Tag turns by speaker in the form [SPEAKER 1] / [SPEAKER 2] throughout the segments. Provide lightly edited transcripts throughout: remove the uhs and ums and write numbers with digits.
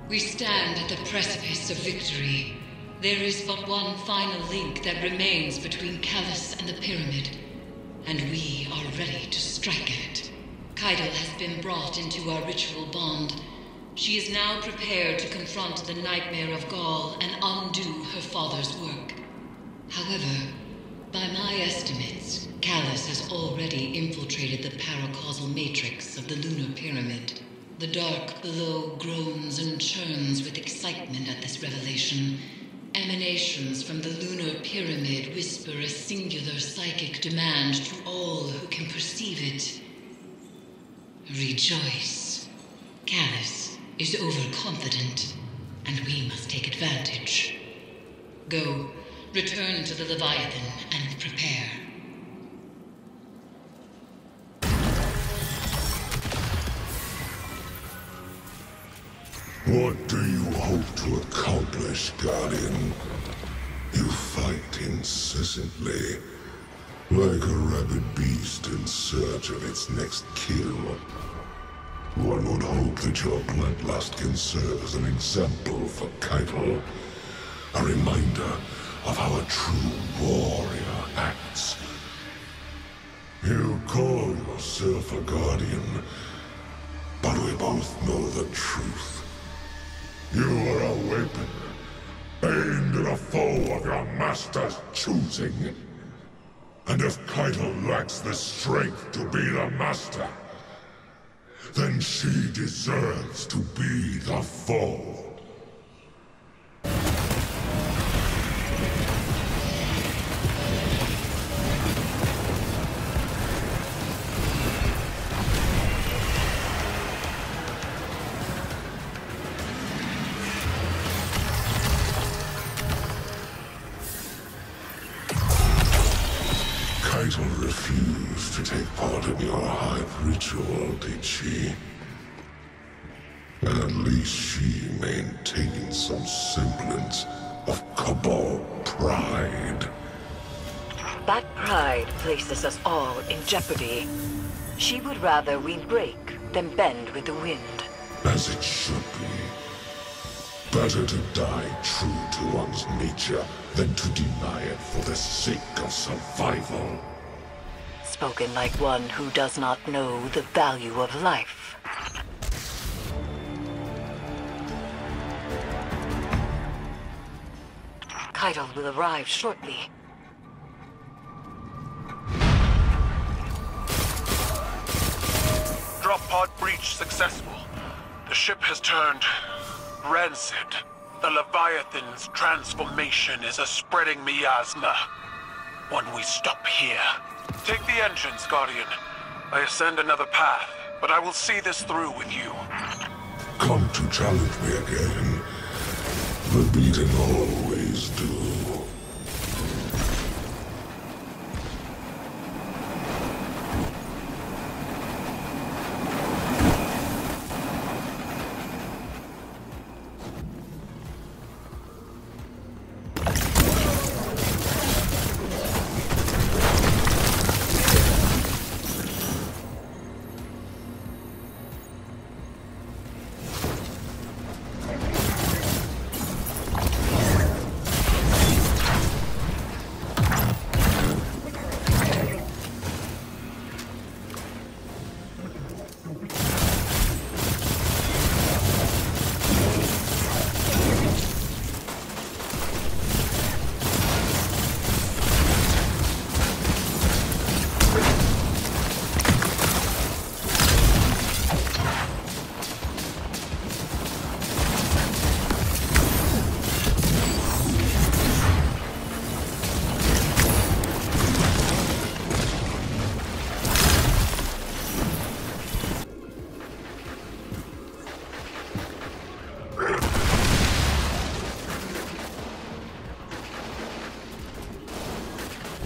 [SPEAKER 1] We stand at the precipice of victory. There is but one final link that remains between Callus and the Pyramid, and we are ready to strike it. CAIATL has been brought into our ritual bond. She is now prepared to confront the nightmare of Gaul and undo her father's work. However, by my estimates, Callus has already infiltrated the paracausal matrix of the lunar pyramid. The dark below groans and churns with excitement at this revelation. Emanations from the lunar pyramid whisper a singular psychic demand to all who can perceive it. Rejoice. Callus is overconfident, and we must take advantage. Go, return to the Leviathan and prepare.
[SPEAKER 2] What do you hope to accomplish, Guardian? You fight incessantly, like a rabid beast in search of its next kill. One would hope that your bloodlust can serve as an example for CAIATL, a reminder of how a true warrior acts. You call yourself a Guardian, but we both know the truth. You are a weapon, aimed at a foe of your master's choosing. And if CAIATL lacks the strength to be the master, then she deserves to be the foe. CAIATL refused to take part in your hive ritual, did she? At least she maintained some semblance of Cabal pride.
[SPEAKER 3] That pride places us all in jeopardy. She would rather we break than bend with the wind.
[SPEAKER 2] As it should be. Better to die true to one's nature than to deny it for the sake of survival.
[SPEAKER 3] Spoken like one who does not know the value of life. CAIATL will arrive shortly.
[SPEAKER 4] Drop pod breach successful. The ship has turned rancid. The Leviathan's transformation is a spreading miasma. When we stop here. Take the engines, Guardian. I ascend another path, but I will see this through with you.
[SPEAKER 2] Come to challenge me again. The beaten always do.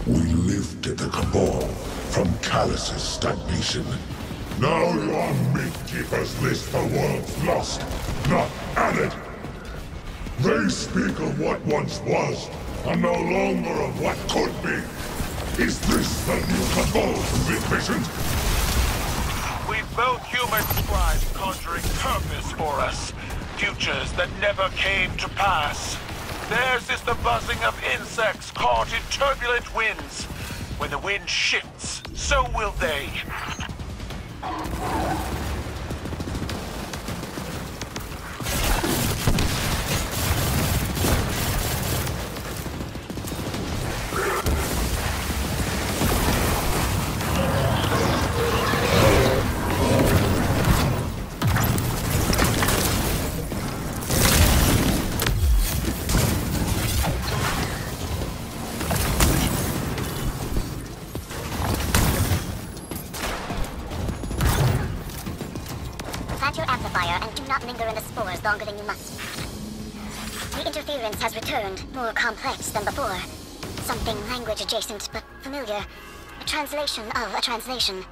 [SPEAKER 2] We lifted the Cabal from Callus's stagnation. Now your Midkeepers list the world's lost, not added. They speak of what once was, and no longer of what could be. Is this the new Cabal you envisioned?
[SPEAKER 4] We've both human scribes conjuring purpose for us. futures that never came to pass. Theirs is the buzzing of insects caught in turbulent winds. When the wind shifts, so will they.
[SPEAKER 5] Plant your amplifier and do not linger in the spores longer than you must. The interference has returned, more complex than before. Something language adjacent, but familiar. A translation of a translation.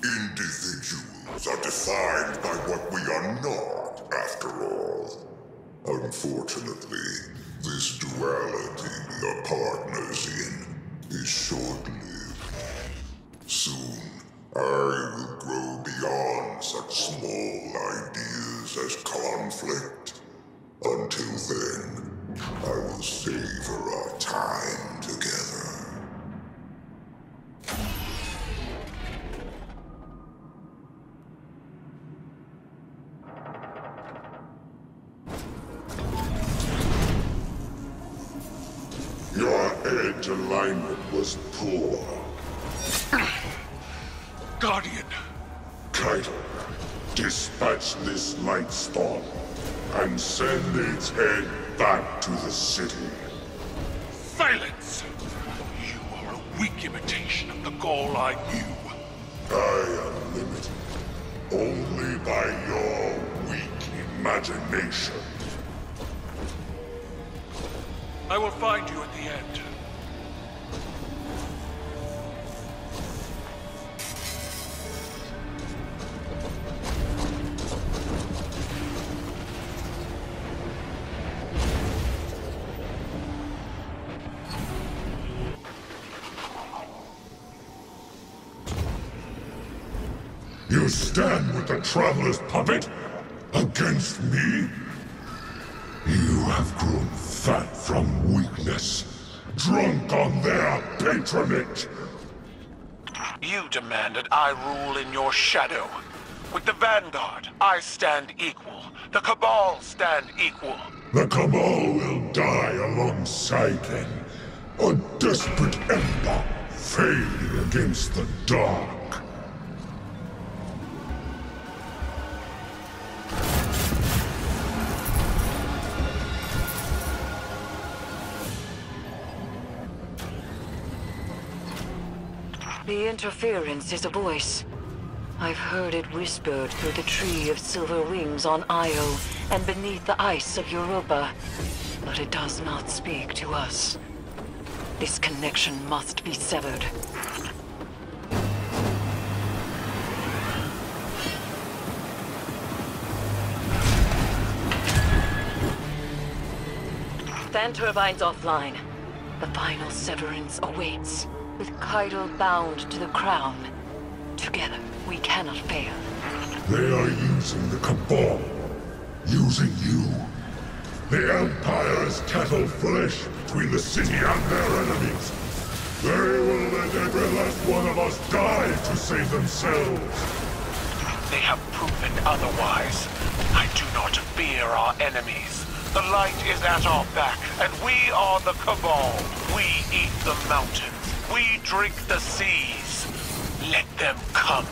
[SPEAKER 2] Individuals are defined by what we are not, after all. Unfortunately, this duality we are partners in is short-lived. Soon, I will grow beyond such small ideas as conflict. Until then, I will savor our time together. Your edge alignment was poor.
[SPEAKER 4] Guardian!
[SPEAKER 2] Kaido, dispatch this light spawn and send its head back to the city.
[SPEAKER 4] Silence! You are a weak imitation of the goal I knew.
[SPEAKER 2] I am limited only by your weak imagination.
[SPEAKER 4] I will find you at the end.
[SPEAKER 2] You stand with the Traveler's puppet against me? You have grown fat from weakness, drunk on their patronage.
[SPEAKER 4] You demanded I rule in your shadow. With the Vanguard, I stand equal. The Cabal stand equal.
[SPEAKER 2] The Cabal will die alongside them. A desperate ember fading against the dark.
[SPEAKER 3] The interference is a voice. I've heard it whispered through the tree of silver wings on Io and beneath the ice of Europa. But it does not speak to us. This connection must be severed. Fan turbines offline. The final severance awaits. With Kaido bound to the crown, together we cannot fail.
[SPEAKER 2] They are using the Cabal. Using you. The Empire's cattle flesh between the city and their enemies. They will let every last one of us die to save themselves.
[SPEAKER 4] They have proven otherwise. I do not fear our enemies. The light is at our back, and we are the Cabal. We eat the mountains. We drink the seas. Let them come.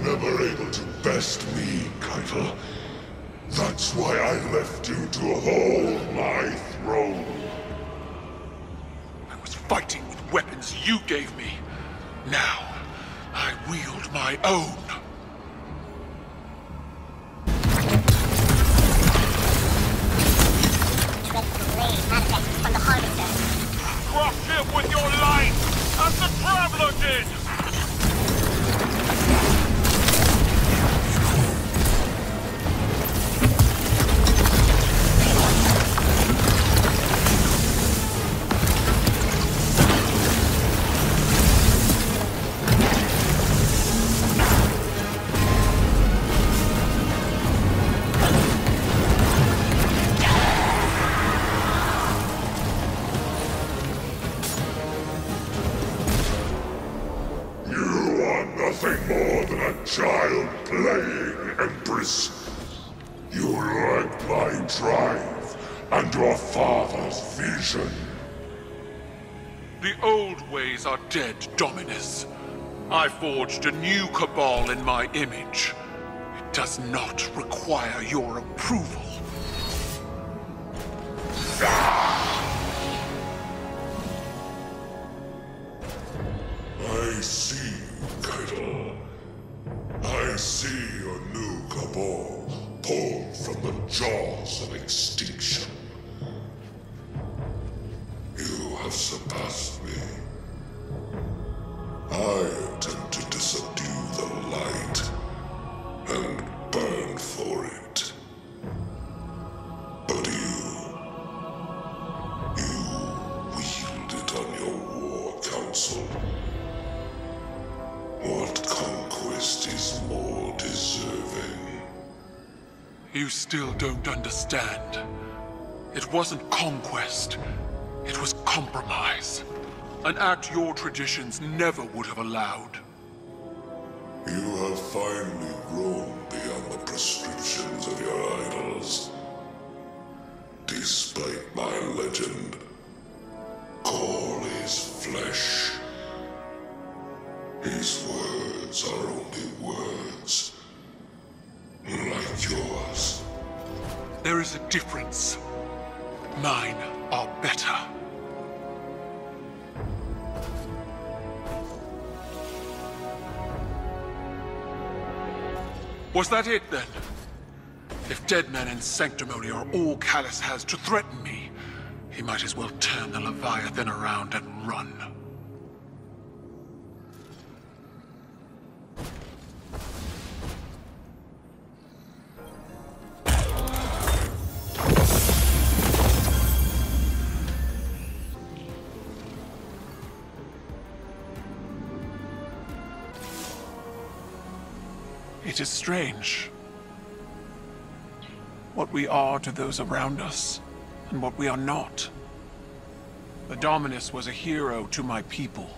[SPEAKER 2] Never able to best me, Keitel. That's why I left you to hold my throne.
[SPEAKER 4] I was fighting with weapons you gave me. Now, I wield my own.
[SPEAKER 5] Dreadful blade manifests from the Harvester.
[SPEAKER 4] Crush it with your light, as the Traveler did!
[SPEAKER 2] Nothing more than a child playing, Empress. You lack my drive and your father's vision.
[SPEAKER 4] The old ways are dead, Dominus. I forged a new Cabal in my image. It does not require your approval.
[SPEAKER 2] I see, Keitel. I see your new Cabal pulled from the jaws of extinction. You have surpassed me. I attempted to subdue the light and burn for it. But you wield it on your war council. What conquest is more deserving?
[SPEAKER 4] You still don't understand. It wasn't conquest. It was compromise. An act your traditions never would have allowed.
[SPEAKER 2] You have finally grown beyond the prescriptions of your idols. Despite my legend, Call is flesh. His words are only words, like yours.
[SPEAKER 4] There is a difference. Mine are better. Was that it, then? If dead men and sanctimony are all Callus has to threaten me, he might as well turn the Leviathan around and run. It is strange. What we are to those around us, and what we are not. The Dominus was a hero to my people,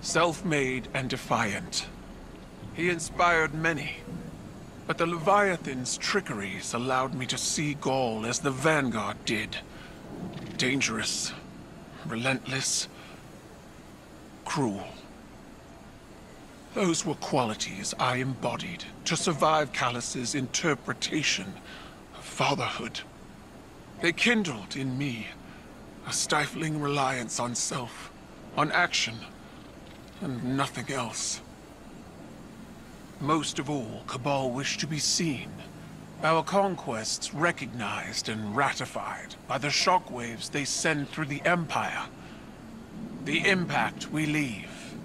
[SPEAKER 4] self-made and defiant. He inspired many, but the Leviathan's trickeries allowed me to see Gaul as the Vanguard did. Dangerous, relentless, cruel. Those were qualities I embodied to survive Callus's interpretation of fatherhood. They kindled in me a stifling reliance on self, on action, and nothing else. Most of all, Cabal wish to be seen. Our conquests recognized and ratified by the shockwaves they send through the Empire. The impact we leave.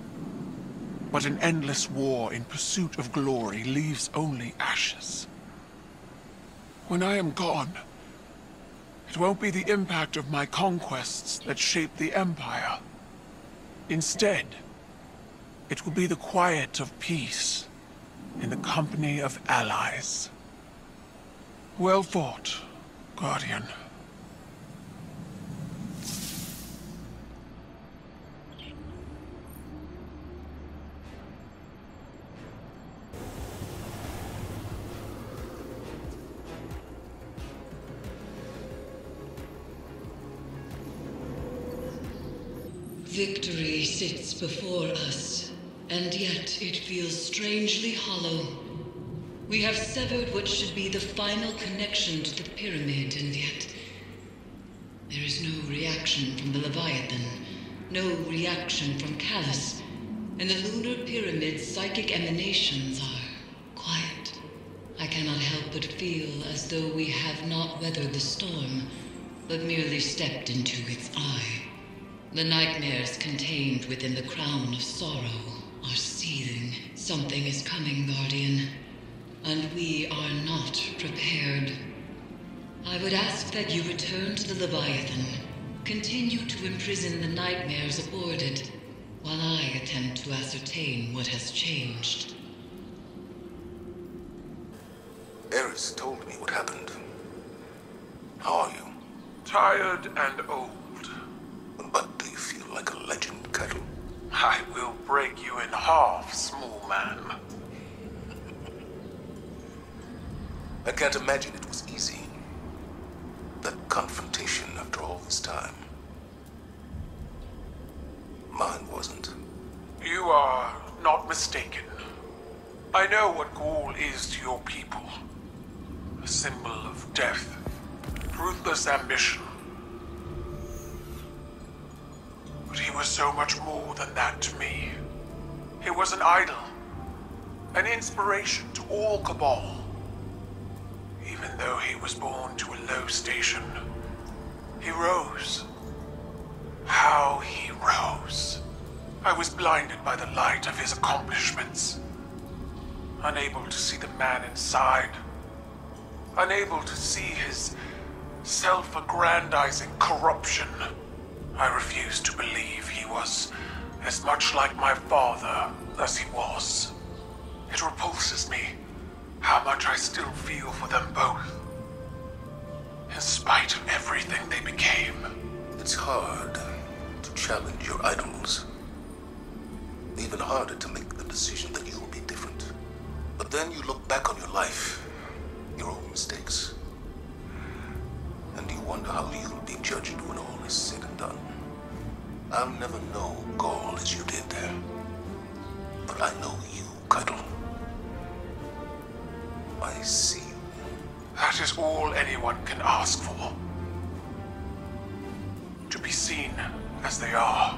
[SPEAKER 4] But an endless war in pursuit of glory leaves only ashes. When I am gone, it won't be the impact of my conquests that shape the Empire. Instead, it will be the quiet of peace in the company of allies. Well fought, Guardian.
[SPEAKER 1] Victory sits before us, and yet it feels strangely hollow. We have severed what should be the final connection to the pyramid, and yet there is no reaction from the Leviathan, no reaction from Callus, and the lunar pyramid's psychic emanations are quiet. I cannot help but feel as though we have not weathered the storm, but merely stepped into its eye. The nightmares contained within the crown of sorrow are seething. Something is coming, Guardian, and we are not prepared. I would ask that you return to the Leviathan, continue to imprison the nightmares aboard it, while I attempt to ascertain what has changed.
[SPEAKER 2] Eris told me what happened. How are you?
[SPEAKER 4] Tired and old.
[SPEAKER 2] But do you feel like a legend, Kettle?
[SPEAKER 4] I will break you in half, small man.
[SPEAKER 2] I can't imagine it was easy. That confrontation after all this time. Mine wasn't.
[SPEAKER 4] You are not mistaken. I know what Gaul is to your people. A symbol of death, ruthless ambition. But he was so much more than that to me. He was an idol, an inspiration to all Cabal. Even though he was born to a low station, he rose. How he rose. I was blinded by the light of his accomplishments. Unable to see the man inside. Unable to see his self-aggrandizing corruption. I refused to believe he was as much like my father as he was. It repulses me how much I still feel for them both. In spite of everything they became.
[SPEAKER 2] It's hard to challenge your idols. Even harder to make the decision that you will be different. But then you look back on your life, your own mistakes, and you wonder how you'll be judged when all is said and done. I'll never know Gaul as you did there. But I know you, Cuddle. I see you.
[SPEAKER 4] That is all anyone can ask for. To be seen as they are.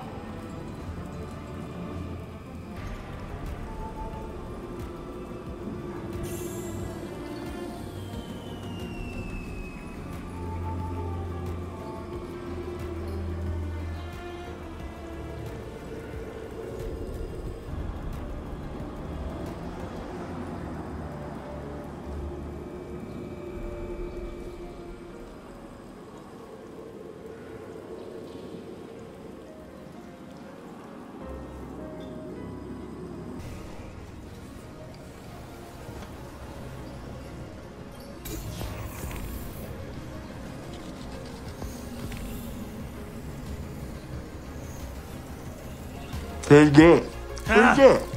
[SPEAKER 2] Take that.